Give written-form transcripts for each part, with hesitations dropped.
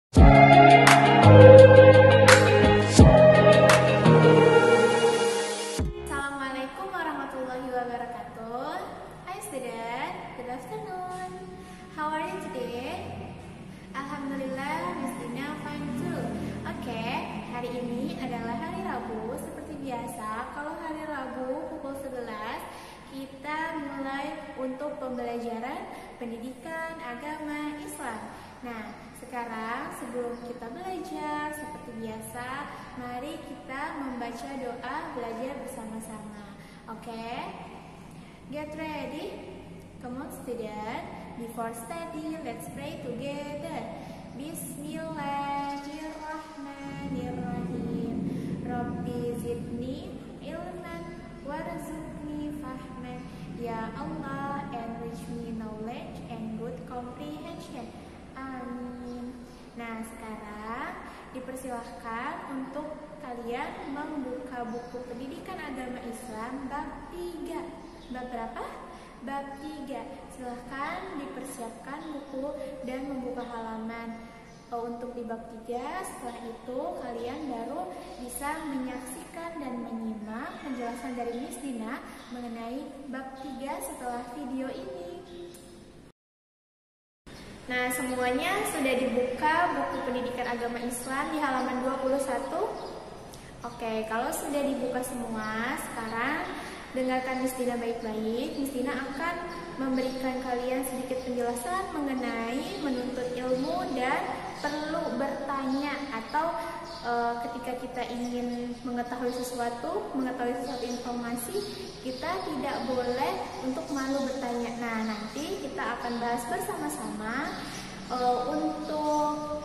Assalamualaikum warahmatullahi wabarakatuh. Hi student, good afternoon. How are you today? Alhamdulillah, Miss Dina fine too. Oke, hari ini adalah hari Rabu. Seperti biasa, kalau hari Rabu pukul 11 kita mulai untuk pembelajaran pendidikan agama Islam. Nah, sekarang sebelum kita belajar seperti biasa, mari kita membaca doa belajar bersama-sama. Oke? Get ready? Come on student. Before study, let's pray together. Bismillahirrahmanirrahim. Rabbi zidni ilman warzuqni fahman. Ya Allah, enrich me knowledge and good comprehension. Amin. Nah, sekarang dipersilahkan untuk kalian membuka buku pendidikan agama Islam bab 3. Bab berapa? Bab 3. Silahkan dipersiapkan buku dan membuka halaman untuk di bab 3. Setelah itu kalian baru bisa menyaksikan dan menyimak penjelasan dari Miss Dina mengenai bab 3 setelah video ini. Nah, semuanya sudah dibuka buku pendidikan agama Islam di halaman 21. Oke, kalau sudah dibuka semua, sekarang dengarkan Miss Dina baik-baik. Miss Dina akan memberikan kalian sedikit penjelasan mengenai menuntut ilmu dan perlu bertanya atau ketika kita ingin mengetahui sesuatu informasi, kita tidak boleh untuk malu bertanya. Nah, nanti kita akan bahas bersama-sama untuk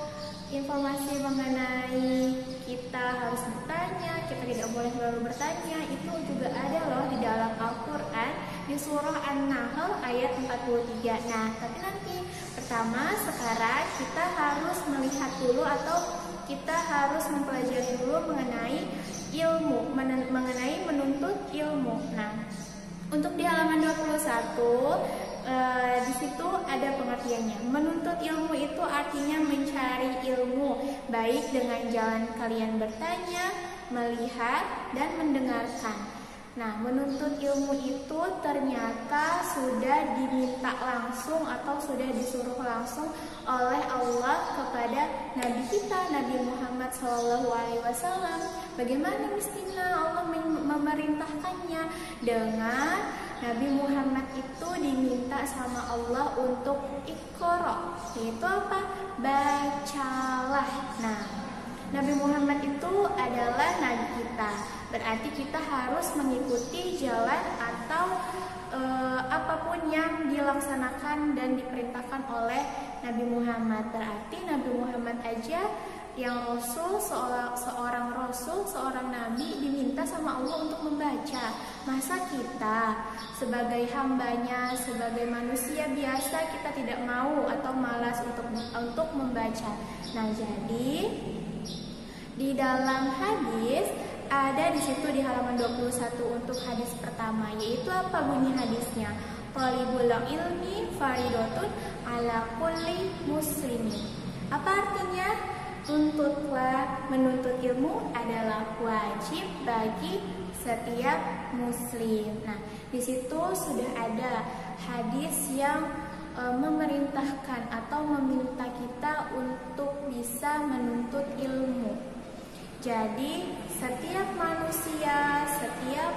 informasi mengenai kita harus bertanya, kita tidak boleh malu bertanya, itu juga ada loh di dalam Al-Quran di surah An-Nahl ayat 43. Nah, tapi nanti pertama sekarang kita harus melihat dulu atau kita harus mempelajari dulu mengenai ilmu, mengenai menuntut ilmu. Nah, untuk di halaman 21 di situ ada pengertiannya. Menuntut ilmu itu artinya mencari ilmu, baik dengan jalan kalian bertanya, melihat, dan mendengarkan. Nah, menuntut ilmu itu ternyata sudah diminta langsung atau sudah disuruh langsung oleh Allah kepada Nabi kita, Nabi Muhammad SAW. Bagaimana mestinya Allah memerintahkannya? Dengan Nabi Muhammad itu diminta sama Allah untuk iqra, yaitu apa? Bacalah. Nah, Nabi Muhammad itu adalah Nabi kita. Berarti kita harus mengikuti jalan atau apapun yang dilaksanakan dan diperintahkan oleh Nabi Muhammad. Berarti Nabi Muhammad aja yang Rasul, seorang Rasul, seorang Nabi diminta sama Allah untuk membaca. Masa kita sebagai hambanya, sebagai manusia biasa kita tidak mau atau malas untuk membaca. Nah, jadi di dalam hadis ada di situ di halaman 21 untuk hadis pertama, yaitu apa bunyi hadisnya? Talibul ilmi faridatun ala kulli muslimin. Apa artinya? Menuntut ilmu adalah wajib bagi setiap muslim. Nah, di situ sudah ada hadis yang memerintahkan atau meminta kita untuk bisa menuntut ilmu. Jadi setiap manusia, setiap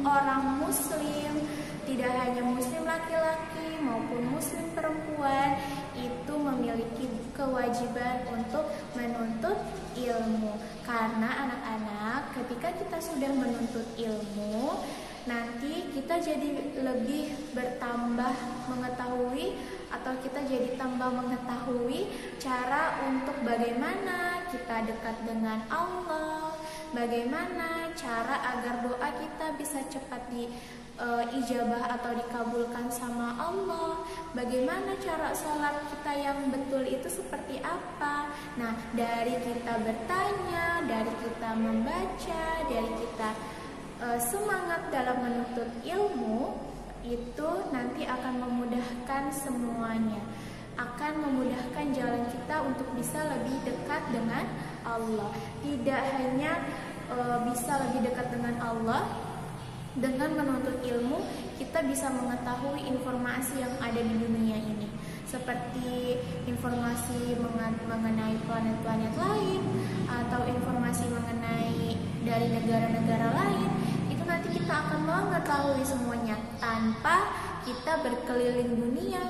orang muslim, tidak hanya muslim laki-laki maupun muslim perempuan, itu memiliki kewajiban untuk menuntut ilmu. Karena anak-anak, ketika kita sudah menuntut ilmu, nanti kita jadi lebih bertambah mengetahui atau kita jadi tambah mengetahui cara untuk bagaimana kita dekat dengan Allah, bagaimana cara agar doa kita bisa cepat ijabah atau dikabulkan sama Allah, bagaimana cara sholat kita yang betul itu seperti apa. Nah, dari kita bertanya, dari kita membaca, dari kita semangat dalam menuntut ilmu, itu nanti akan memudahkan semuanya. akan memudahkan jalan kita untuk bisa lebih dekat dengan Allah. Tidak hanya bisa lebih dekat dengan Allah, dengan menuntut ilmu kita bisa mengetahui informasi yang ada di dunia ini, seperti informasi mengenai planet-planet lain atau informasi mengenai dari negara-negara lain. Itu nanti kita akan mengetahui semuanya tanpa kita berkeliling dunia.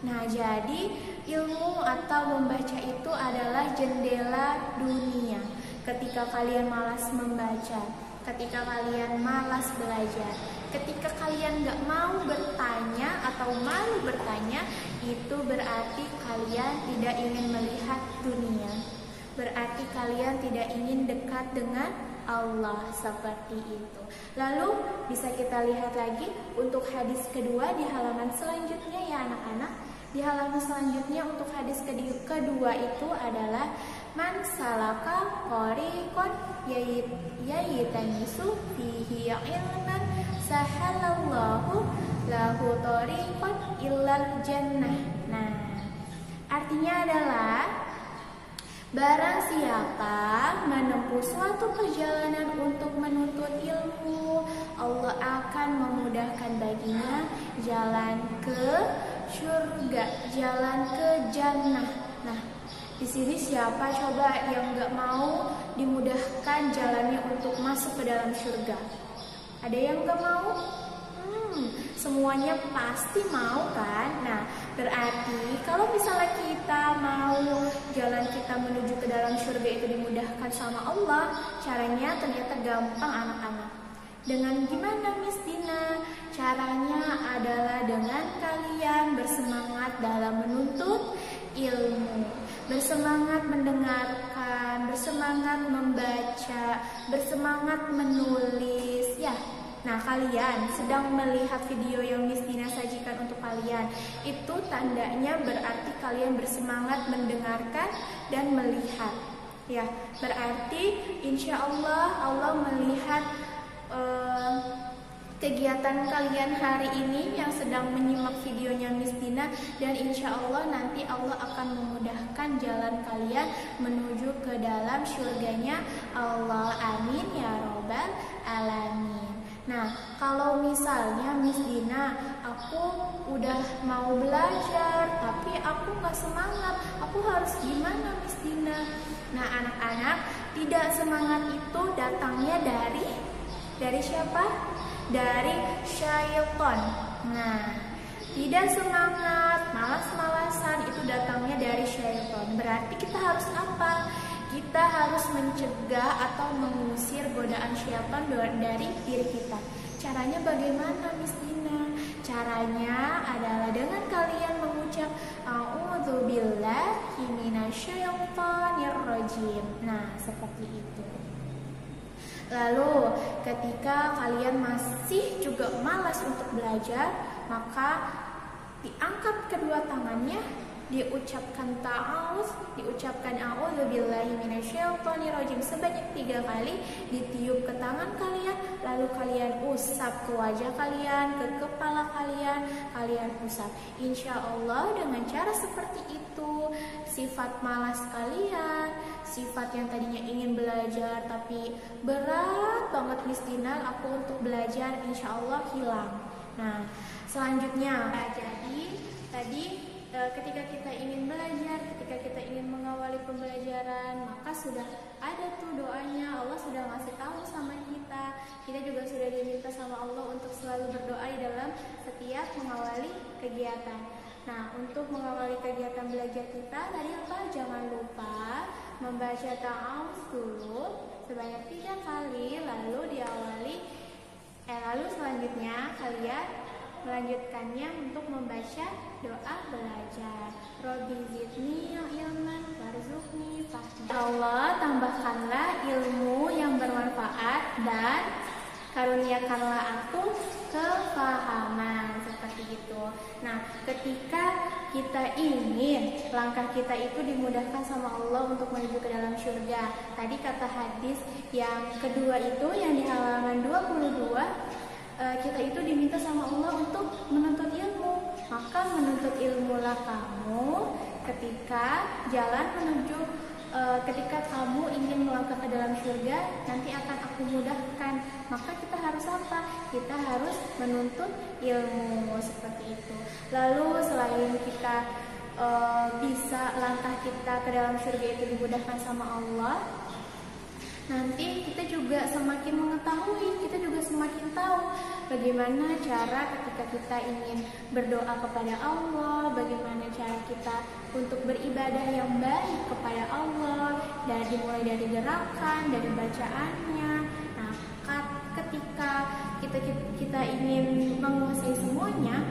Nah, jadi ilmu atau membaca itu adalah jendela dunia. Ketika kalian malas membaca, ketika kalian malas belajar, ketika kalian gak mau bertanya atau malu bertanya, itu berarti kalian tidak ingin melihat dunia. Berarti kalian tidak ingin dekat dengan Allah, seperti itu. Lalu bisa kita lihat lagi untuk hadis kedua di halaman selanjutnya ya anak-anak. Di halaman selanjutnya untuk hadis kedua itu adalah man salaka tariqan yaytamisu fihi ilman sahalallahu lahu tariqan ilal jannah. Nah, artinya adalah barang siapa menempuh suatu perjalanan untuk menuntut ilmu, Allah akan memudahkan baginya jalan ke surga, jalan ke jannah. Nah, di sini siapa coba yang gak mau dimudahkan jalannya untuk masuk ke dalam surga? Ada yang gak mau? Semuanya pasti mau kan? Nah, berarti kalau misalnya kita mau jalan kita menuju ke dalam surga itu dimudahkan sama Allah, caranya ternyata gampang anak-anak. Dengan gimana Miss Dina? Caranya adalah dengan kalian bersemangat dalam menuntut ilmu, bersemangat mendengarkan, bersemangat membaca, bersemangat menulis ya. Nah, kalian sedang melihat video yang Miss Dina sajikan untuk kalian. Itu tandanya berarti kalian bersemangat mendengarkan dan melihat. Ya, berarti insya Allah melihat kegiatan kalian hari ini yang sedang menyimak videonya Miss Dina, dan insya Allah nanti Allah akan memudahkan jalan kalian menuju ke dalam surganya Allah. Amin ya robbal alamin. Nah, kalau misalnya Miss Dina, aku udah mau belajar tapi aku gak semangat, aku harus gimana Miss Dina? Nah, anak-anak, tidak semangat itu datangnya dari siapa? Dari syaitan. Nah, tidak semangat, malas-malasan itu datangnya dari syaitan. Berarti kita harus apa? Kita harus mencegah atau mengusir godaan syaitan dari diri kita. Caranya bagaimana Miss Dina? Caranya adalah dengan kalian mengucap a'udzubillahi minasyaitonirrajim. Nah, seperti itu. Lalu ketika kalian masih juga malas untuk belajar, maka diangkat kedua tangannya, diucapkan ta'awuz, diucapkan a'udzubillahi minasyaitonirrajim sebanyak 3 kali, ditiup ke tangan kalian, lalu kalian usap ke wajah kalian, ke kepala kalian usap. Insya Allah dengan cara seperti itu, sifat malas kalian, sifat yang tadinya ingin belajar tapi berat banget Miss Dina aku untuk belajar, insya Allah hilang. Nah, selanjutnya, jadi tadi ketika kita ingin belajar, ketika kita ingin mengawali pembelajaran, maka sudah ada tuh doanya, Allah sudah ngasih tahu sama kita. Kita juga sudah diminta sama Allah untuk selalu berdoa di dalam setiap mengawali kegiatan. Nah, untuk mengawali kegiatan belajar kita tadi apa? Jangan lupa membaca ta'awuz dulu sebanyak 3 kali, lalu lalu selanjutnya kalian melanjutkannya untuk membaca doa belajar. Robbi zidni ilman warzuqni fahmi. Allah, tambahkanlah ilmu yang bermanfaat dan karuniakanlah aku kefahaman, seperti itu. Nah, ketika kita ingin langkah kita itu dimudahkan sama Allah untuk menuju ke dalam surga, tadi kata hadis yang kedua itu yang di halaman 22, kita itu diminta sama Allah untuk menuntut ilmu. Maka menuntut ilmulah kamu ketika jalan menuju ketika kamu ingin melangkah ke dalam surga, nanti akan aku mudahkan. Maka kita harus apa? Kita harus menuntut ilmu, seperti itu. Lalu selain kita bisa langkah kita ke dalam surga itu dimudahkan sama Allah, nanti kita juga semakin mengetahui, kita juga semakin tahu bagaimana cara ketika kita ingin berdoa kepada Allah, bagaimana cara kita untuk beribadah yang baik kepada Allah, dimulai dari gerakan, dari bacaannya. Nah, ketika kita ingin menguasai semuanya,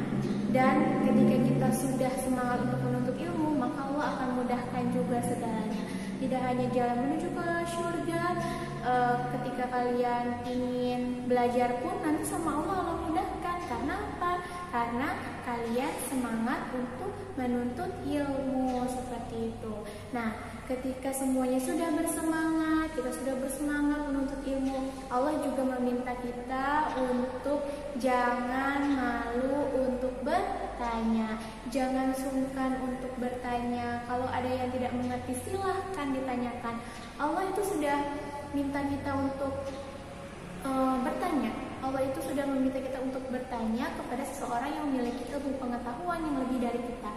dan ketika kita sudah semangat untuk menuntut ilmu, maka Allah akan mudahkan juga segalanya. Tidak hanya jalan menuju ke surga, ketika kalian ingin belajar pun nanti sama Allah mudahkan. Karena apa? Karena kalian semangat untuk menuntut ilmu, seperti itu. Nah, ketika semuanya sudah bersemangat, kita sudah bersemangat menuntut ilmu, Allah juga meminta kita untuk jangan malu untuk bertanya, jangan sungkan untuk bertanya. Kalau ada yang tidak mengerti, silahkan ditanyakan. Allah itu sudah minta kita untuk bertanya. Allah itu sudah meminta kita untuk bertanya kepada seseorang yang memiliki ilmu pengetahuan yang lebih dari kita.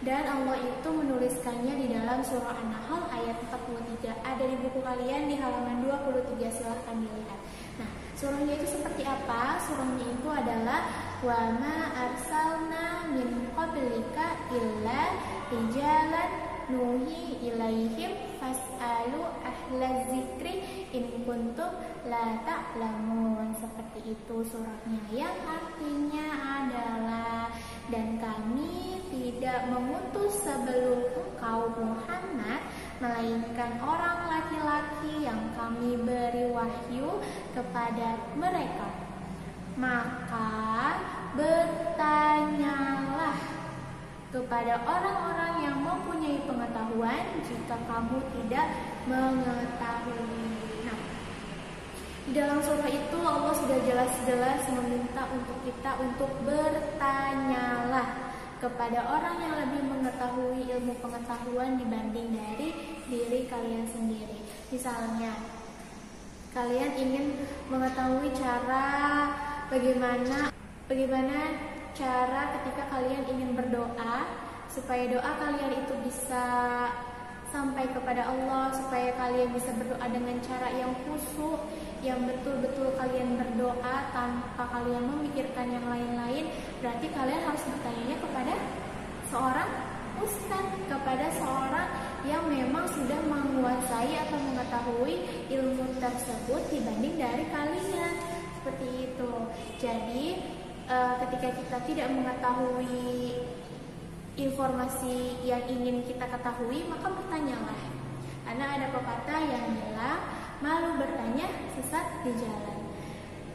Dan Allah itu menuliskannya di dalam surah An-Nahl ayat 43. Ada di buku kalian di halaman 23, silahkan dilihat. Nah, surahnya itu seperti apa? Surahnya itu adalah wa ma arsalna min qablika illa rijalan nuhi ilaihim fas'alu ahla zikri in kuntum la ta'lamun. Seperti itu surahnya, yang artinya adalah, dan kami tidak mengutus sebelum engkau Muhammad melainkan orang laki-laki yang kami beri wahyu kepada mereka. Maka bertanyalah kepada orang-orang yang mempunyai pengetahuan jika kamu tidak mengetahui. Nah, di dalam surah itu Allah sudah jelas-jelas meminta untuk kita untuk bertanyalah kepada orang yang lebih mengetahui ilmu pengetahuan dibanding dari diri kalian sendiri. Misalnya, kalian ingin mengetahui bagaimana cara ketika kalian ingin berdoa supaya doa kalian itu bisa sampai kepada Allah, supaya kalian bisa berdoa dengan cara yang khusyuk, yang betul-betul kalian berdoa tanpa kalian memikirkan yang lain-lain. Berarti kalian harus bertanya kepada seorang ustadz, kepada seorang yang memang sudah menguasai atau mengetahui ilmu tersebut dibanding dari kalian. Seperti itu. Jadi ketika kita tidak mengetahui informasi yang ingin kita ketahui, maka bertanyalah. Karena ada pepatah yang bilang, malu bertanya, sesat di jalan.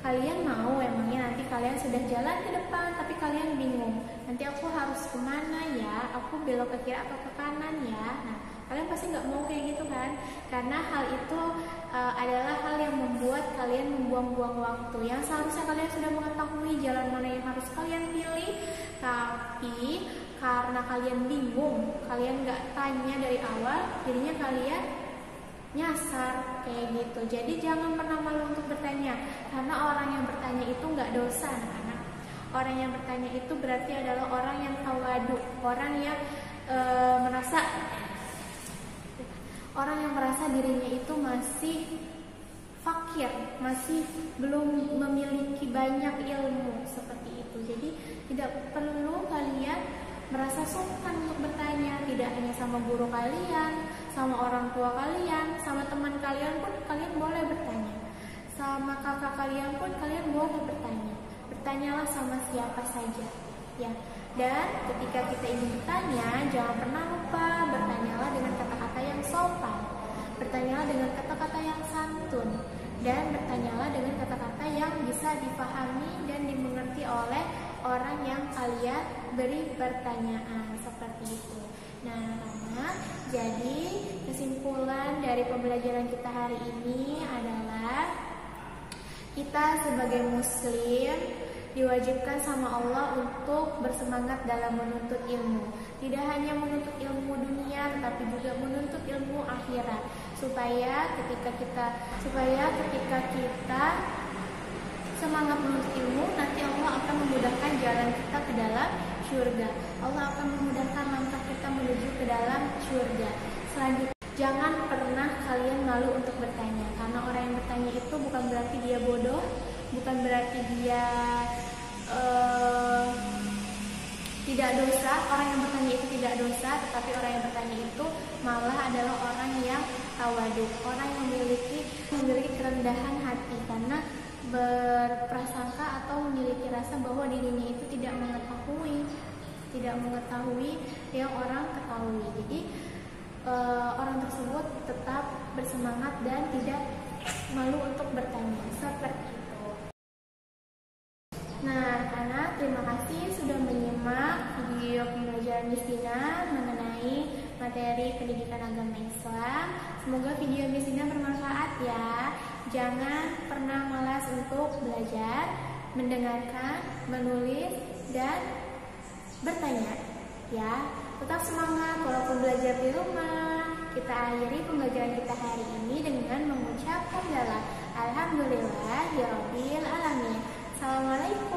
Kalian mau emangnya nanti kalian sudah jalan ke depan, tapi kalian bingung, nanti aku harus kemana ya? Aku belok ke kiri atau ke kanan ya? Nah, kalian pasti nggak mau kayak gitu kan? Karena hal itu adalah hal yang membuat kalian membuang-buang waktu. Yang seharusnya kalian sudah mengetahui jalan mana yang harus kalian pilih, tapi karena kalian bingung, kalian nggak tanya dari awal, jadinya kalian nyasar kayak gitu. Jadi jangan pernah malu untuk bertanya, karena orang yang bertanya itu nggak dosa, anak-anak. Orang yang bertanya itu berarti adalah orang yang tawadu, orang yang merasa dirinya itu masih fakir, masih belum memiliki banyak ilmu, seperti itu. Jadi tidak perlu kalian merasa sungkan untuk bertanya, tidak hanya sama guru kalian, sama orang tua kalian, sama teman kalian pun kalian boleh bertanya, sama kakak kalian pun kalian boleh bertanya. Bertanyalah sama siapa saja, ya. Dan ketika kita ingin bertanya, jangan pernah lupa bertanyalah dengan kata-kata yang sopan, bertanyalah dengan kata-kata yang santun, dan bertanyalah dengan kata-kata yang bisa dipahami dan dimengerti oleh orang yang kalian beri pertanyaan, seperti itu. Nah, jadi kesimpulan dari pembelajaran kita hari ini adalah kita sebagai muslim diwajibkan sama Allah untuk bersemangat dalam menuntut ilmu. Tidak hanya menuntut ilmu dunia, tetapi juga menuntut ilmu akhirat. Supaya ketika kita semangat menuntut ilmu, nanti Allah akan memudahkan jalan kita ke dalam surga. Allah akan memudahkan langkah kita menuju ke dalam surga. Selanjutnya, jangan pernah kalian malu untuk bertanya, karena orang yang bertanya itu bukan berarti dia bodoh, bukan berarti dia tidak dosa. Orang yang bertanya itu tidak dosa, tetapi orang yang bertanya itu malah adalah orang yang tawadhu, orang yang memiliki kerendahan hati, karena berprasangka atau memiliki rasa bahwa dirinya itu tidak mengetahui yang orang ketahui. Jadi orang tersebut tetap bersemangat dan tidak malu untuk bertanya seperti itu. Nah, anak, terima kasih sudah menyimak video pembelajaran Miss Dina mengenai materi pendidikan agama Islam. Semoga video Miss Dina bermanfaat ya. Jangan pernah malas untuk belajar, mendengarkan, menulis, dan bertanya ya. Tetap semangat walaupun belajar di rumah. Kita akhiri pembelajaran kita hari ini dengan mengucap hamdalah alhamdulillahirabbil alamin. Assalamualaikum